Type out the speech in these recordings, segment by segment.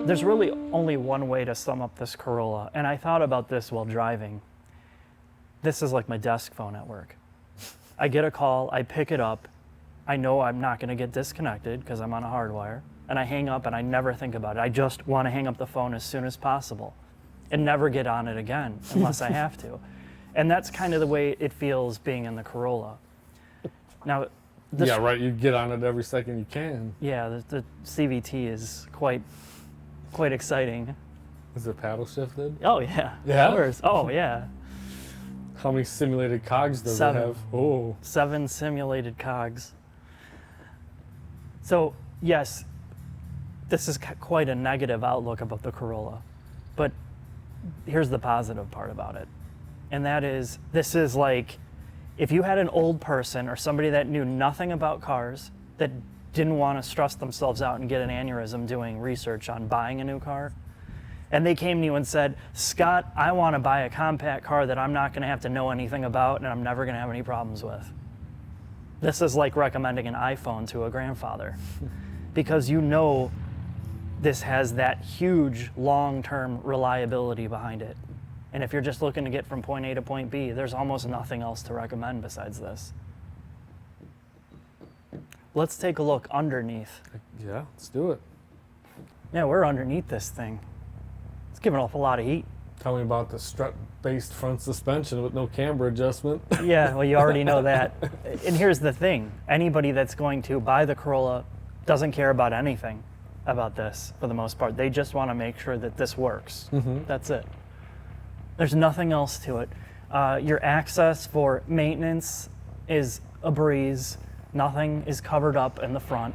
There's really only one way to sum up this Corolla, and I thought about this while driving. This is like my desk phone at work. I get a call, I pick it up, I know I'm not going to get disconnected because I'm on a hardwire, and I hang up and I never think about it. I just want to hang up the phone as soon as possible and never get on it again unless I have to. And that's kind of the way it feels being in the Corolla. Now, Yeah, right. You get on it every second you can. yeah, the CVT is quite exciting. Is it paddle shifted? Oh yeah. Yeah? Of course. Oh yeah. How many simulated cogs does it have? Oh. 7 simulated cogs. So yes, this is quite a negative outlook about the Corolla, but here's the positive part about it, and that is this is like if you had an old person or somebody that knew nothing about cars that didn't want to stress themselves out and get an aneurysm doing research on buying a new car, and they came to you and said, Scott, I want to buy a compact car that I'm not going to have to know anything about and I'm never going to have any problems with. This is like recommending an iPhone to a grandfather because you know this has that huge long-term reliability behind it. And if you're just looking to get from point A to point B, there's almost nothing else to recommend besides this. Let's take a look underneath. Yeah, let's do it. Yeah, we're underneath this thing. It's giving off a lot of heat. Tell me about the strut-based front suspension with no camber adjustment. Yeah, well, you already know that. And here's the thing. Anybody that's going to buy the Corolla doesn't care about anything about this for the most part. They just want to make sure that this works. Mm-hmm. That's it. There's nothing else to it. Your access for maintenance is a breeze. Nothing is covered up in the front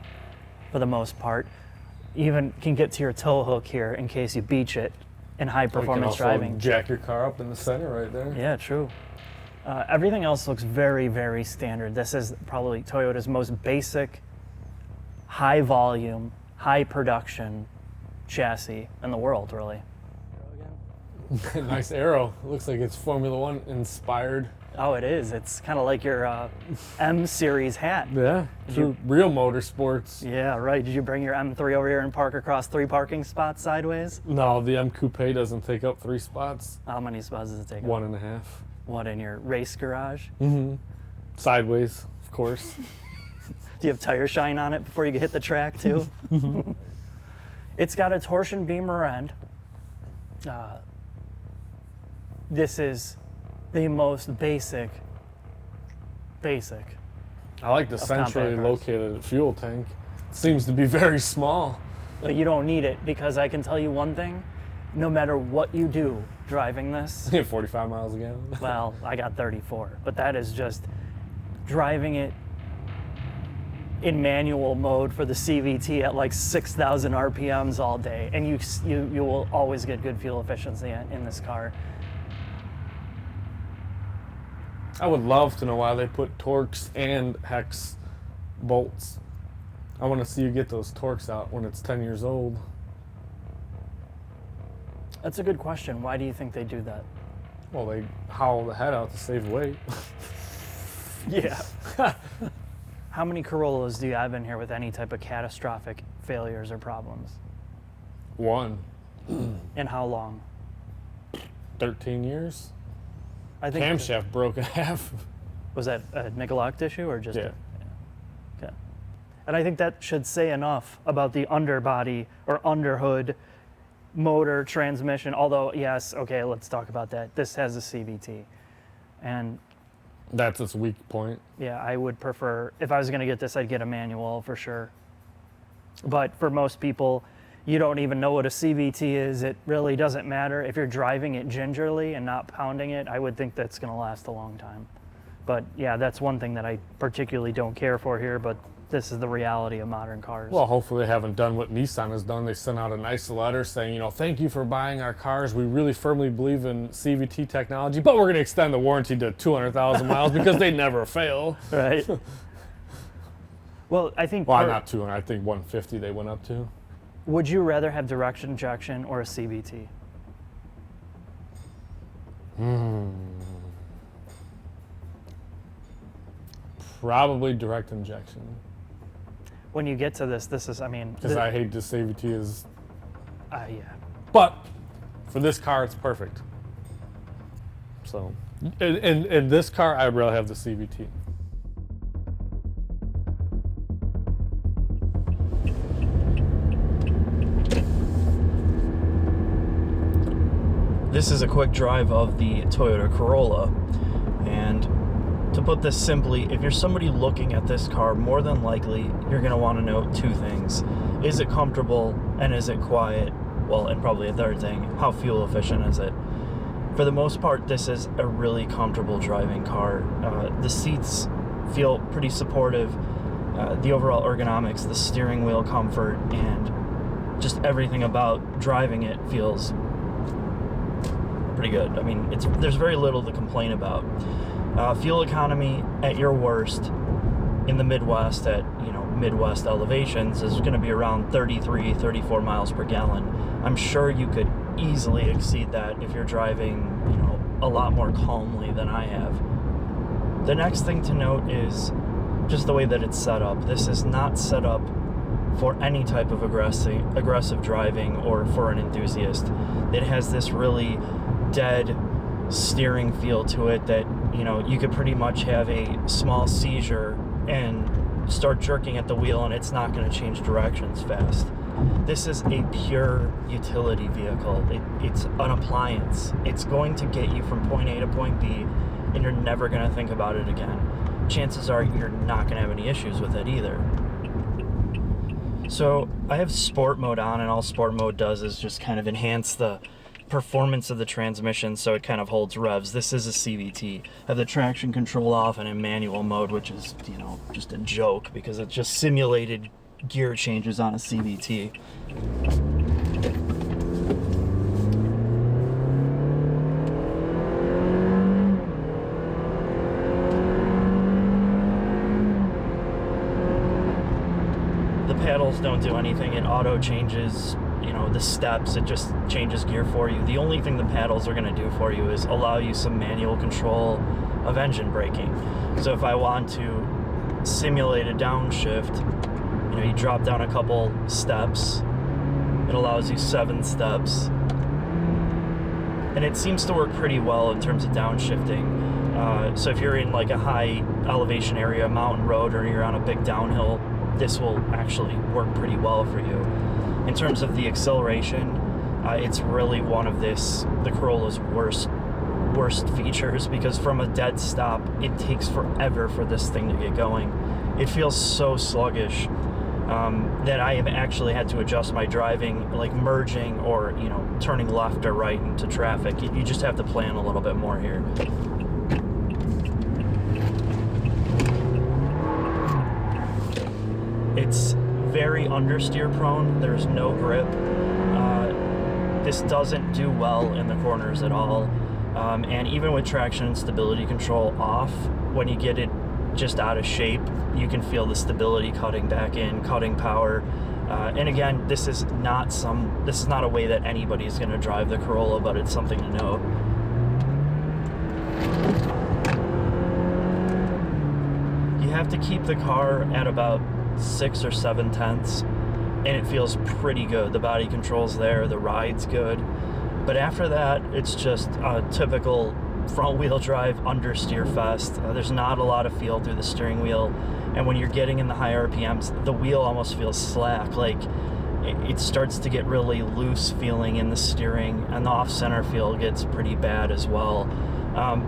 for the most part. Even can get to your tow hook here in case you beach it in high performance driving. Jack your car up in the center right there. Yeah, true. Everything else looks very, very standard. This is probably Toyota's most basic, high volume, high production chassis in the world, really. Nice arrow. It looks like it's Formula One inspired. Oh, it is. It's kind of like your M series hat. Yeah, true. Real motorsports. Yeah, right. Did you bring your M3 over here and park across 3 parking spots sideways? No, the M Coupe doesn't take up 3 spots. How many spots does it take? 1.5. What, in your race garage? Mm-hmm. Sideways, of course. Do you have tire shine on it before you hit the track too? It's got a torsion beam rear end. This is the most basic. I like the centrally located fuel tank. It seems to be very small. But you don't need it because I can tell you one thing, no matter what you do driving this. 45 miles a gallon. Well, I got 34, but that is just driving it in manual mode for the CVT at like 6,000 RPMs all day, and you will always get good fuel efficiency in this car. I would love to know why they put Torx and hex bolts. I want to see you get those Torx out when it's 10 years old. That's a good question. Why do you think they do that? Well, they howl the head out to save weight. Yeah. How many Corollas do you have in here with any type of catastrophic failures or problems? 1. And how long? 13 years. I think Camshaft broke in half. Was that a neglect issue or just? Yeah. Okay. And I think that should say enough about the underbody or underhood motor transmission. Although, yes, okay, let's talk about that. This has a CVT. And that's its weak point. yeah, I would prefer, if I was going to get this, I'd get a manual for sure. But for most people, you don't even know what a CVT is. It really doesn't matter. If you're driving it gingerly and not pounding it, I would think that's going to last a long time. But yeah, that's one thing that I particularly don't care for here, but this is the reality of modern cars. Well, hopefully they haven't done what Nissan has done. They sent out a nice letter saying, thank you for buying our cars. We really firmly believe in CVT technology, but we're going to extend the warranty to 200,000 miles because they never fail. Right. Well, I think... Well, not 200. I think 150 they went up to. Would you rather have direct injection or a CVT? Probably direct injection. When you get to this is, I mean... Because I hate the CVT is Yeah. But for this car, it's perfect. So, in this car, I'd rather have the CVT. This is a quick drive of the Toyota Corolla, and to put this simply, if you're somebody looking at this car, more than likely you're going to want to know two things. Is it comfortable, and is it quiet? Well, and probably a third thing, how fuel efficient is it? For the most part, this is a really comfortable driving car. The seats feel pretty supportive. The overall ergonomics, the steering wheel comfort, and just everything about driving it feels pretty good. I mean, there's very little to complain about. Fuel economy at your worst in the Midwest at, Midwest elevations is going to be around 33, 34 miles per gallon. I'm sure you could easily exceed that if you're driving, a lot more calmly than I have. The next thing to note is just the way that it's set up. This is not set up for any type of aggressive driving or for an enthusiast. It has this really dead steering feel to it that, you could pretty much have a small seizure and start jerking at the wheel and it's not going to change directions fast. This is a pure utility vehicle. It's an appliance. It's going to get you from point A to point B, and you're never going to think about it again. Chances are you're not going to have any issues with it either. So I have sport mode on, and all sport mode does is just kind of enhance the performance of the transmission so it kind of holds revs. This is a CVT. I have the traction control off and in manual mode, which is, just a joke because it just simulated gear changes on a CVT. The paddles don't do anything. It auto changes the steps. It just changes gear for you. The only thing the paddles are going to do for you is allow you some manual control of engine braking. So if I want to simulate a downshift, you drop down a couple steps. It allows you 7 steps. And it seems to work pretty well in terms of downshifting. So if you're in like a high elevation area, a mountain road, or you're on a big downhill, this will actually work pretty well for you. In terms of the acceleration, it's really one of the Corolla's worst features, because from a dead stop, it takes forever for this thing to get going. It feels so sluggish that I have actually had to adjust my driving, like merging or, turning left or right into traffic. You just have to plan a little bit more here. It's very understeer prone. There's no grip. This doesn't do well in the corners at all. And even with traction and stability control off, when you get it just out of shape, you can feel the stability cutting back in, cutting power. And again, this is not a way that anybody's going to drive the Corolla, but it's something to know. You have to keep the car at about 6 or 7 tenths, and it feels pretty good. The body control's there, the ride's good, but after that, it's just a typical front-wheel drive understeer fest. There's not a lot of feel through the steering wheel, and when you're getting in the high RPMs, the wheel almost feels slack. Like it starts to get really loose feeling in the steering, and the off-center feel gets pretty bad as well.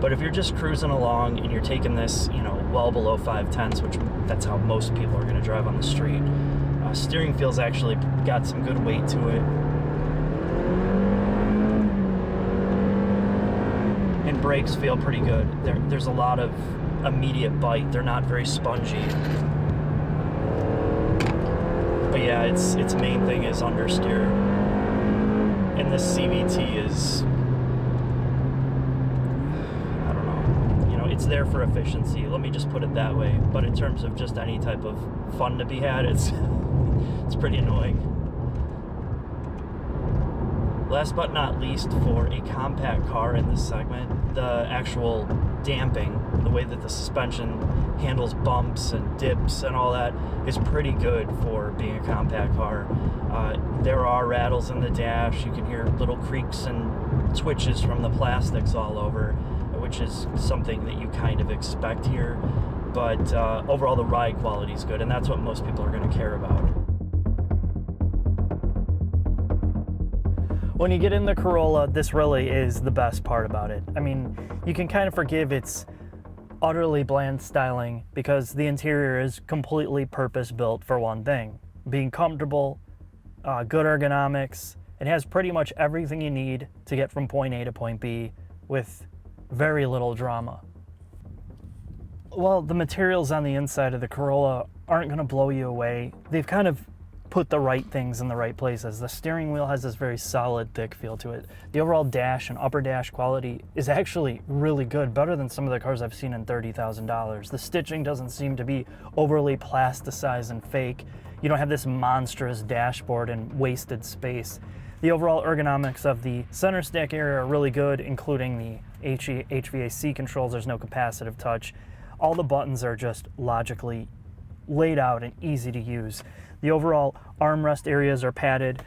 But if you're just cruising along and you're taking this, well below 5 tenths, which that's how most people are going to drive on the street, steering feel's actually got some good weight to it. And brakes feel pretty good. There's a lot of immediate bite. They're not very spongy. But yeah, its main thing is understeer. And this CVT is, it's there for efficiency, let me just put it that way. But in terms of just any type of fun to be had, it's pretty annoying. Last but not least, for a compact car in this segment, the actual damping, the way that the suspension handles bumps and dips and all that is pretty good for being a compact car. There are rattles in the dash. You can hear little creaks and twitches from the plastics all over, which is something that you kind of expect here. But overall, the ride quality is good, and that's what most people are going to care about. When you get in the Corolla, this really is the best part about it. I mean, you can kind of forgive its utterly bland styling because the interior is completely purpose-built for one thing. Being comfortable, good ergonomics. It has pretty much everything you need to get from point A to point B with very little drama. Well, the materials on the inside of the Corolla aren't going to blow you away. They've kind of put the right things in the right places. The steering wheel has this very solid, thick feel to it. The overall dash and upper dash quality is actually really good, better than some of the cars I've seen in $30,000. The stitching doesn't seem to be overly plasticized and fake. You don't have this monstrous dashboard and wasted space. The overall ergonomics of the center stack area are really good, including the HVAC controls. There's no capacitive touch. All the buttons are just logically laid out and easy to use. The overall armrest areas are padded.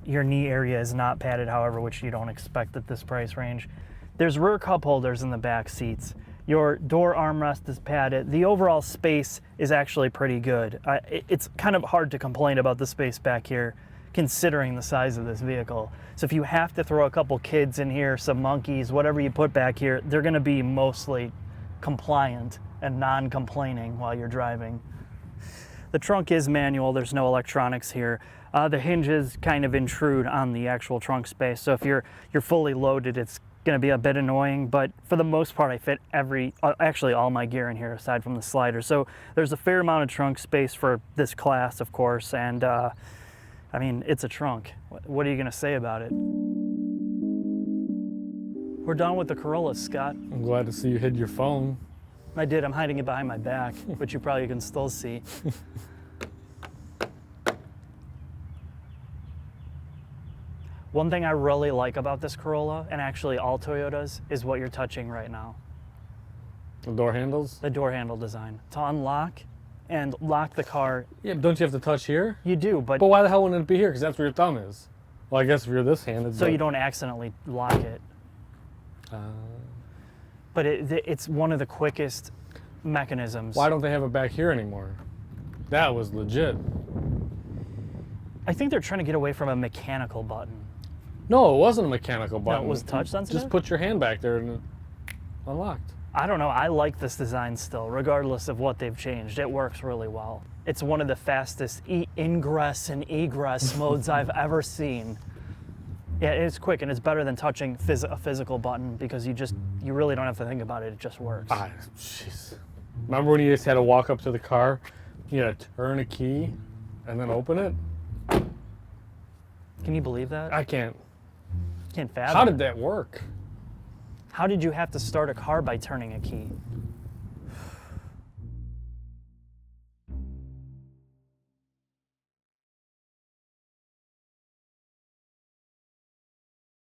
Your knee area is not padded, however, which you don't expect at this price range. There's rear cup holders in the back seats. Your door armrest is padded. The overall space is actually pretty good. It's kind of hard to complain about the space back here, considering the size of this vehicle. So if you have to throw a couple kids in here, some monkeys, whatever you put back here, they're going to be mostly compliant and non-complaining while you're driving. The trunk is manual, there's no electronics here. The hinges kind of intrude on the actual trunk space, so if you're fully loaded, it's gonna be a bit annoying, but for the most part, I fit actually all my gear in here aside from the slider. So there's a fair amount of trunk space for this class, of course, and I mean, it's a trunk. What are you gonna say about it? We're done with the Corolla, Scott. I'm glad to see you hid your phone. I did, I'm hiding it behind my back, which you probably can still see. One thing I really like about this Corolla, and actually all Toyotas, is what you're touching right now. The door handles? The door handle design. To unlock and lock the car. Yeah, but don't you have to touch here? You do, but why the hell wouldn't it be here? Because that's where your thumb is. Well, I guess if you're this handed. So you don't accidentally lock it. But it's one of the quickest mechanisms. Why don't they have it back here anymore? That was legit. I think they're trying to get away from a mechanical button. No, it wasn't a mechanical button. No, it was touch sensitive? Just put your hand back there and it unlocked. I don't know. I like this design still, regardless of what they've changed. It works really well. It's one of the fastest ingress and egress modes I've ever seen. Yeah, it's quick, and it's better than touching a physical button because you really don't have to think about it. It just works. Jeez. Remember when you just had to walk up to the car, you had to turn a key and then open it? Can you believe that? I can't. Can't fathom. How did that work? How did you have to start a car by turning a key?